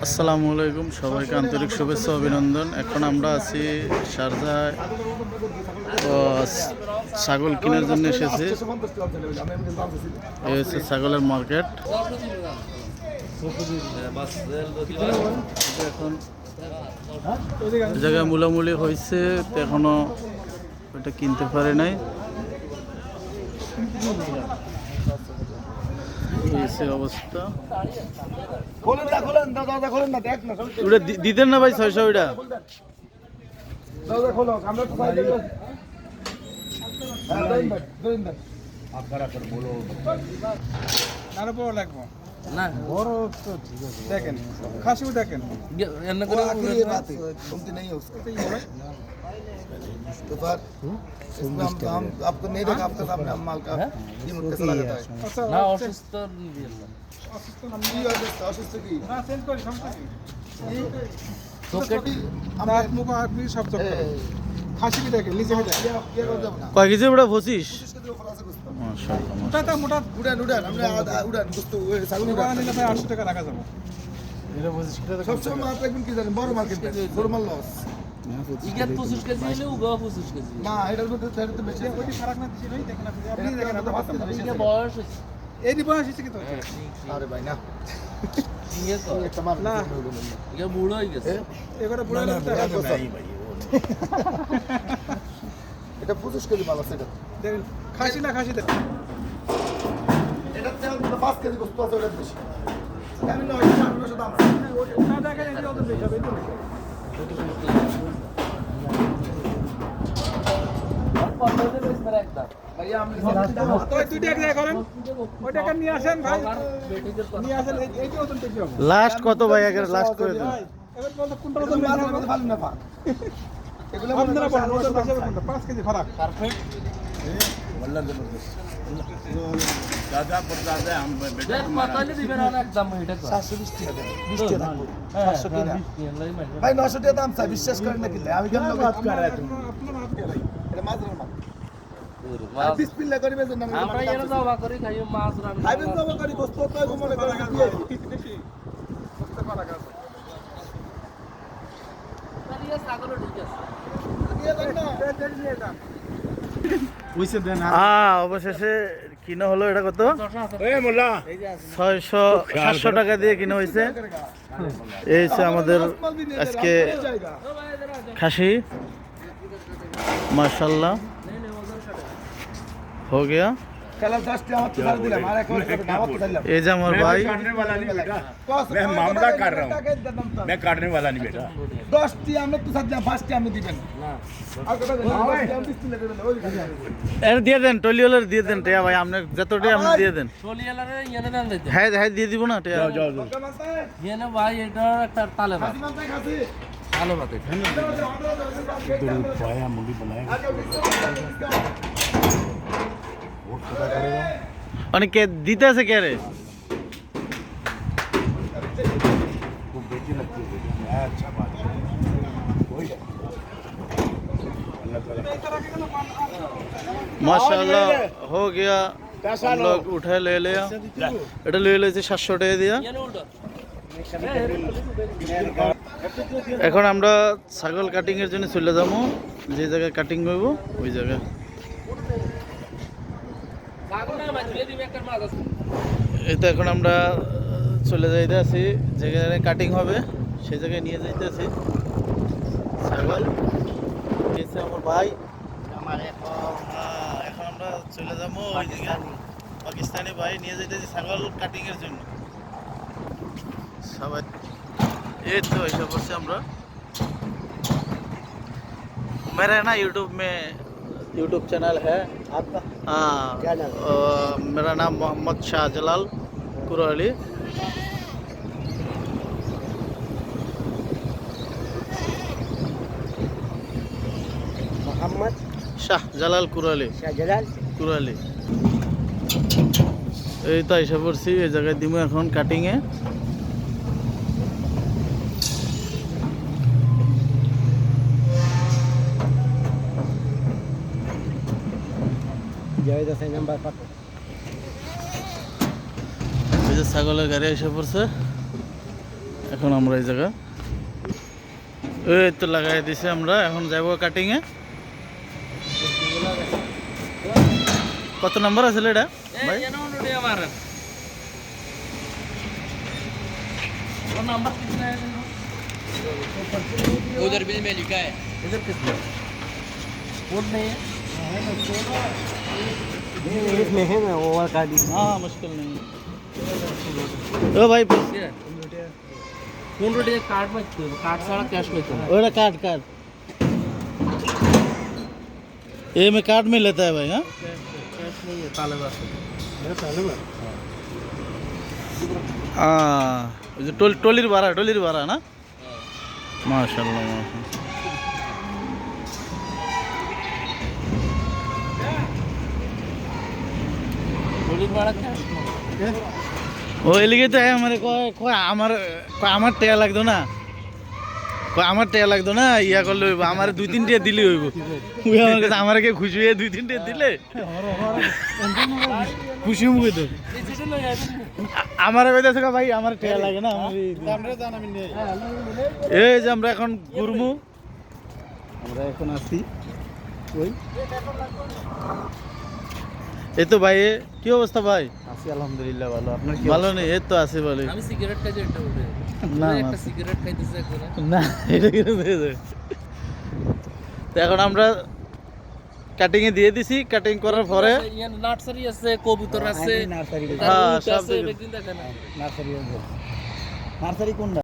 আসসালামু আলাইকুম, সবাইকে আন্তরিক শুভেচ্ছা অভিনন্দন। এখন আমরা আছি শারজায়, ছাগল কেনার জন্য এসেছি। এই হচ্ছে ছাগলের মার্কেট। এখন জায়গায় মূলামূলি হয়েছে, এখনো এটা কিনতে পারে নাই। অবস্থা দিতেন না ভাই 600 ওইটা না বড় তো ঠিক আছে দেখেন খাসিও দেখেন এমন করে কমতি नहीं है उसका तो पर इसमें हम आपको नहीं देखा आपके सामने हम माल का कीमत कैसा लगता है না অসুস্থ অসুস্থ কি না চেঞ্জ করি সমস্যা কি সকেট দাঁত মুখ আপনি সব চক খাসি भी দেখেন নিচে भी দেখেন কয় কেজি ওটা 25 মোটা মোটা উড়ান উড়ান আমরা উড়ান বুঝতে ছাগল উড়ান নিলে ভাই 800 টাকা রাখা যাবে এটা 25 টাকা সবসময় মাল রাখবেন কি জানেন বড় মাল কিনবেন বড় মাল লস ইগা 25 কেজি হলে উগা 25 কেজি না এটার মধ্যে ছেড়ে তো বেশি ওইটি ফারাক না দিছি ভাই দেখেন আপনি দেখেন আপনি ভাত এটা বয়স এইটি বয়স হইছে কি তো আরে ভাই না ইয়ে তো একটা মাল না ইগা বুড়ো হয়ে গেছে এবারে বুড়ো না নাই ভাই এটা 25 কেজি মাল আছে এটা দেখেন খাসি না খাসি দেখেন এটা তেল 5 কেজি গোস্ত আছে ওটা বেশি আমি না ওইটা 900 দাম ওটা দেখেন এটা ওদের বেশি হবে ভাইয়া আমি তুই টাকা দেয়া করেন ওই টাকা নিয়ে আসেন ভাই নিয়ে আসেন এইটা ওজন থেকে হবে লাস্ট কত ভাই আগে লাস্ট করে দেন। এবার বলতে কোনটা ওজন বেশি ভালো না পা এগুলো আপনারা বলেন ওজন বেশি হবে কোনটা 5 কেজি ফারাক পারফেক্ট والله जबरदस्त दादा पर दादा हम बेटा পাতালে দিবেন আর একদম এটা 720 টাকা দেন 20 টাকা দাম 500 টাকা ভাই 900 টাকা দাম চাই বিশ্বাস করেন না কিলে আমি কেন বাত করে তুমি আপনার মাপ কে ভাই এটা মাছের মাপ আর বিসমিল্লাহ করি বেজন না আমরা এর দাওয়া করি খাইও মাছ রান্না খাইবেন দাওয়া করি গোস্ত তো মনে করে বেশি গোস্ত পারা গেছে তারিয়া ছাগল ঠিক আছে দিয়ে দেন না দিয়ে দেন ওইসে দেন অবশেষে কিনা হলো। এটা কত? এই মোল্লা 700 টাকা দিয়ে কিনা হয়েছে। এই হচ্ছে আমাদের আজকে খাসি, মাশাআল্লাহ हो गया। चलो 10 टी हम तुम्हारे दिला मारे को दावत तो दिला ये जो हमारे भाई काटने वाला नहीं बेटा मैं मामला कर रहा हूँ मैं काटने वाला नहीं बेटा 10 टी हम तो साथ 5 टी हम दिबेन ना আর কত দেন हम 20 টি দেবেন ওই এর দিয়ে দেন, টলিওলার দিয়ে দেন টিয়া ভাই, আপনি যতটা আপনি দিয়ে দেন। চলিয়ালারে ইয়ানে দেন দিতে হ্যাঁ হ্যাঁ দিয়ে দিব না টিয়া। जाओ ইয়ানে ভাই এটা একটা তালে ভাত খাসি ভালো ভাত दूध पाया मुंडी बनाया অনেক কে দিতে আছে কে রে? खूब बेची लगती है अच्छा बात वही माशाल्लाह हो गया। हम लोग उठे ले लिया। এটা ले लेছে 700 টাকা দিয়া। ইয়ানে উল্টো এখন আমরা ছাগল কাটিং এর জন্য চলে যাবো, যে জায়গায় কাটিং করব ওই জায়গায়। ছাগল না ভাই দিয়ে দিবে একটা মাছ আছে এই তো এখন আমরা চলে যাইতে আছি, যেখানে কাটিং হবে সেই জায়গায় নিয়ে যাইতে আছি ছাগল। এসে আমার ভাই এখন আমরা চলে যাবো ওই জায়গায়, পাকিস্তানি ভাই নিয়ে যাইতেছি ছাগল কাটিং এর জন্য। সবাই এই তো এসে পড়ছি আমরা। मेरा है ना यूट्यूब चैनल है आपका? हाँ, मेरा नाम मोहम्मद शाहजलाल कुराली। मोहम्मद শাহজালাল কুরালি। शाहजलाल কুরালি এই তো এসে পড়ছি, এই জায়গায় দিব এখন কাটিংয়ে। জায়েদ আছে নাম্বার কত এই যে ছাগলের গাড়ি এসে পড়ছে। এখন আমরা এই জায়গা এই তো লাগাই দিছি আমরা, এখন যাব কাটিংয়ে। কত নাম্বার আছে এটা ভাই? नंबर कितना है उधर बिल में लिखा है इधर कितना कोड नहीं है इसमें है ना ओवर कार्ड हाँ मुश्किल नहीं है। ओ भाई कौन रोटी कार्ड में कार्ड सारा कैश में चला ओरा काट काट ये में कार्ड में लेता है भाई। हाँ कैश नहीं है ताले बात हाँ जो टोलिर भाड़ा ना माशाल्लाह माशाल्लाह। गोली मारा कैश ও এলিগে তো আমারে কয় কয় আমার টেয়া লাগতো না, কয় আমার টেয়া লাগতো না, ইয়া করলে হইব, আমার 2-3 টিয়া দিলে হইব। ওই আমার কাছে আমার কে খুশি হয়ে 2-3 টিয়া দিলে খুশি হইব তো। আমার কইতাছে ভাই আমার টেয়া লাগে না, এই যে আমরা এখন ঘুরমু, আমরা এখন আসি ওই এই তো ভাই। কি অবস্থা ভাই? আছি আলহামদুলিল্লাহ ভালো। আপনার কি ভালো নেই, এই তো আছে ভালো। আমি সিগারেট খাইতে এটা উঠে না একটা সিগারেট খাইতেছে এখন না এটা কিন্তু দিয়ে দেবে। তো এখন আমরা কাটিং এ দিয়ে দিছি, কাটিং করার পরে ইয়ান নার্সারি আছে, কবুতর আছে, নার্সারি হ্যাঁ, তারপর সব আছে, দেখে- একদিন দেখেন নার্সারি নার্সারি কোনটা?